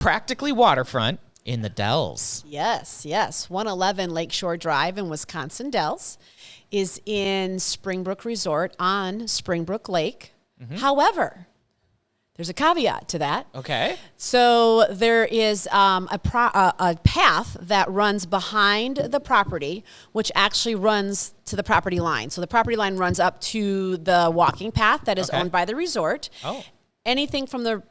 practically waterfront in the Dells. Yes. 111 Lakeshore Drive in Wisconsin Dells is in Springbrook Resort on Springbrook Lake. However, there's a caveat to that. Okay. So there is a path that runs behind the property, which actually runs to the property line. So the property line runs up to the walking path that is owned by the resort. Oh. Anything from the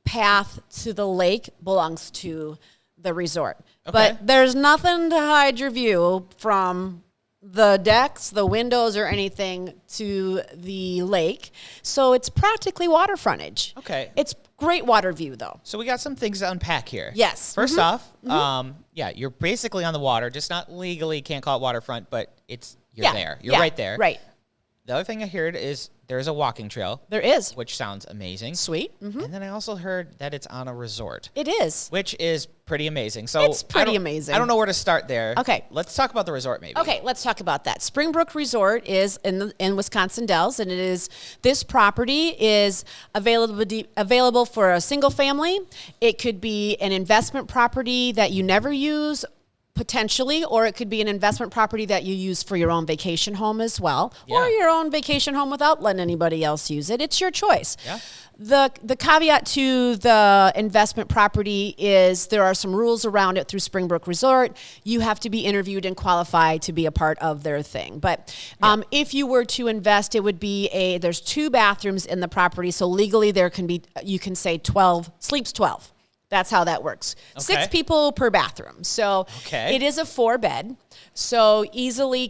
path to the lake belongs to the resort. Okay. But there's nothing to hide your view from the decks, the windows, or anything to the lake. So it's practically water frontage. Okay. It's great water view, though. So we got some things to unpack here. Yes. First off, you're basically on the water, just not legally, can't call it waterfront, but you're there. You're right there. Right. The other thing I heard is there's a walking trail. There is. Which sounds amazing. Sweet. And then I also heard that it's on a resort. It is. Which is pretty amazing. So It's pretty amazing. I don't know where to start there. Okay. Let's talk about the resort maybe. Okay, let's talk about that. Springbrook Resort is in Wisconsin Dells, and this property is available for a single family. It could be an investment property that you never use, potentially, or it could be an investment property that you use for your own vacation home as well, or your own vacation home without letting anybody else use it. It's your choice. Yeah. The caveat to the investment property is there are some rules around it through Springbrook Resort. You have to be interviewed and qualified to be a part of their thing. But if you were to invest, it would be there's 2 bathrooms in the property, so legally you can say 12, sleeps 12. That's how that works. Okay. 6 people per bathroom. So it is a 4-bed. So easily you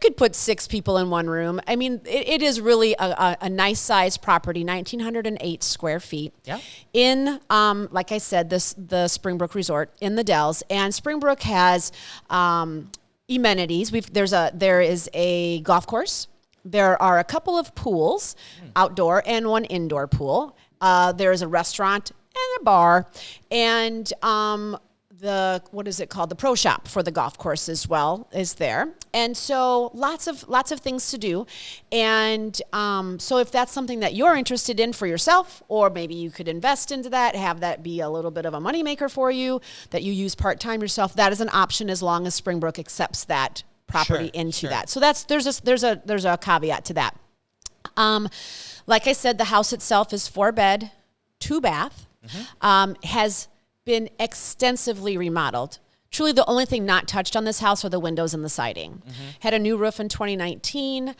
could put 6 people in one room. I mean, it is really a nice size property, 1,908 square feet. Yeah. In, like I said, the Springbrook Resort in the Dells. And Springbrook has amenities. There is a golf course. There are a couple of pools, outdoor and one indoor pool. There is a restaurant and a bar, and what is it called? The pro shop for the golf course as well is there. And so lots of things to do. And so if that's something that you're interested in for yourself, or maybe you could invest into that, have that be a little bit of a moneymaker for you that you use part-time yourself, that is an option as long as Springbrook accepts that property into that. So there's a caveat to that. Like I said, the house itself is 4-bed, 2-bath. Has been extensively remodeled. Truly the only thing not touched on this house are the windows and the siding. Had a new roof in 2019,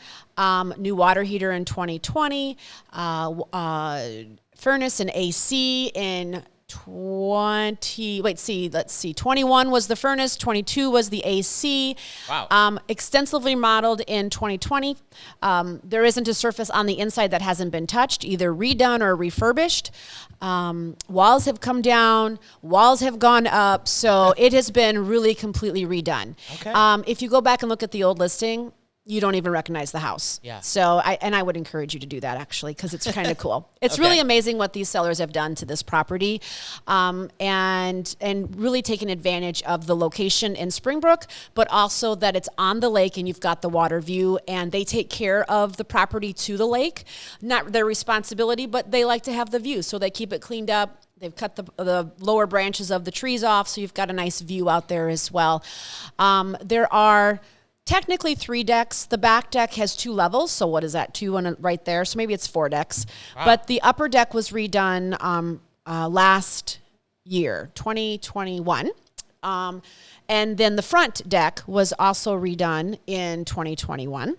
new water heater in 2020, furnace and AC in 21 was the furnace, 22 was the AC. Wow. Extensively modeled in 2020. There isn't a surface on the inside that hasn't been touched, either redone or refurbished. Walls have come down, walls have gone up, so it has been really completely redone. Okay. If you go back and look at the old listing, you don't even recognize the house. Yeah. So I would encourage you to do that actually, because it's kind of cool. It's really amazing what these sellers have done to this property, and really taking advantage of the location in Springbrook, but also that it's on the lake and you've got the water view, and they take care of the property to the lake. Not their responsibility, but they like to have the view, so they keep it cleaned up. They've cut the lower branches of the trees off, so you've got a nice view out there as well. There are technically 3 decks. The back deck has 2 levels. So what is that? 2 on right there. So maybe it's 4 decks. Wow. But the upper deck was redone last year, 2021. And then the front deck was also redone in 2021.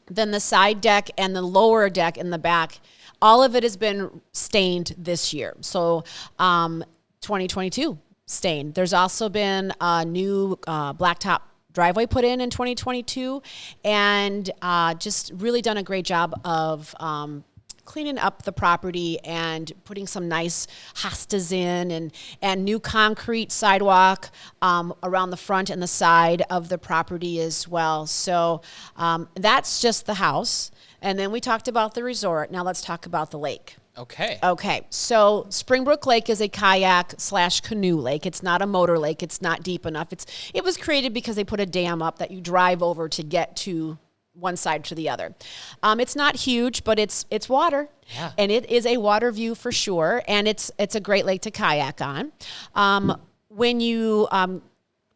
Then the side deck and the lower deck in the back, all of it has been stained this year. So 2022 stained. There's also been a new blacktop driveway put in 2022, and just really done a great job of cleaning up the property and putting some nice hostas in, and new concrete sidewalk around the front and the side of the property as well. So that's just the house. And then we talked about the resort. Now let's talk about the lake. Okay. So Springbrook Lake is a kayak/canoe lake. It's not a motor lake. It's not deep enough. It was created because they put a dam up that you drive over to get to one side to the other. It's not huge, but it's water. Yeah. And it is a water view for sure. And it's a great lake to kayak on. When you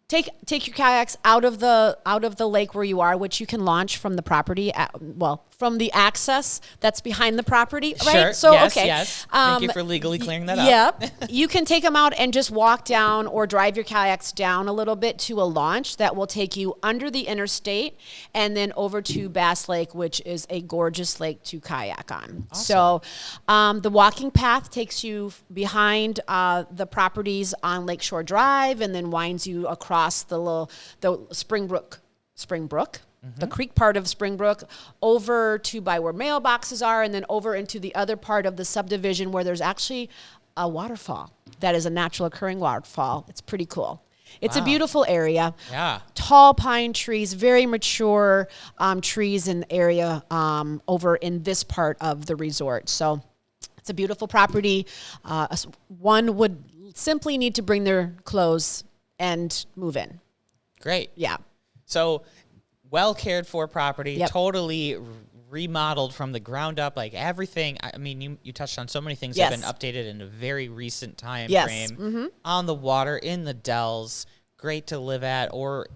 take your kayaks out of the lake where you are, which you can launch from the property from the access that's behind the property, right? Sure. So yes, okay. Yes. Thank you for legally clearing that up. Yep. You can take them out and just walk down or drive your kayaks down a little bit to a launch that will take you under the interstate and then over to Bass Lake, which is a gorgeous lake to kayak on. Awesome. So the walking path takes you behind the properties on Lakeshore Drive and then winds you across the Springbrook, the creek part of Springbrook, over to by where mailboxes are, and then over into the other part of the subdivision where there's actually a waterfall that is a natural occurring waterfall. It's pretty cool. It's a beautiful area. Yeah. Tall pine trees, very mature trees in the area over in this part of the resort. So it's a beautiful property. One would simply need to bring their clothes and move in. Great. Yeah. So well cared for property, Yep. totally remodeled from the ground up, like everything. I mean, you touched on so many things Yes. that have been updated in a very recent time Yes. frame. Mm-hmm. On the water, in the dells, great to live at or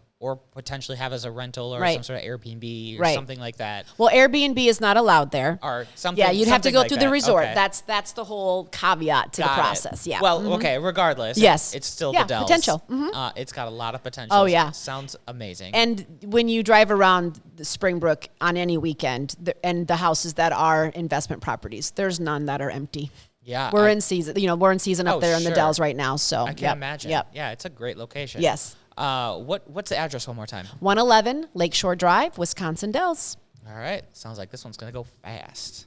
potentially have as a rental or Right. some sort of Airbnb or Right. something like that. Well, Airbnb is not allowed there. Or something. Yeah, you'd have to something go like through that. the resort. Okay. That's the whole caveat to Got the it. process. Yeah. Well, Mhm. okay. Regardless, Yes. it's still Yeah, the dells. potential. Mhm. It's got a lot of potential. Oh, yeah. Sounds amazing. And when you drive around the Springbrook on any weekend, and the houses that are investment properties, there's none that are empty. yeah, We're in season. We're in season up Oh, there in the sure. Dells right now. So I can't imagine. Yep. Yeah, it's a great location. Yes. What's the address one more time? 111 Lakeshore Drive, Wisconsin Dells. All right. Sounds like this one's going to go fast.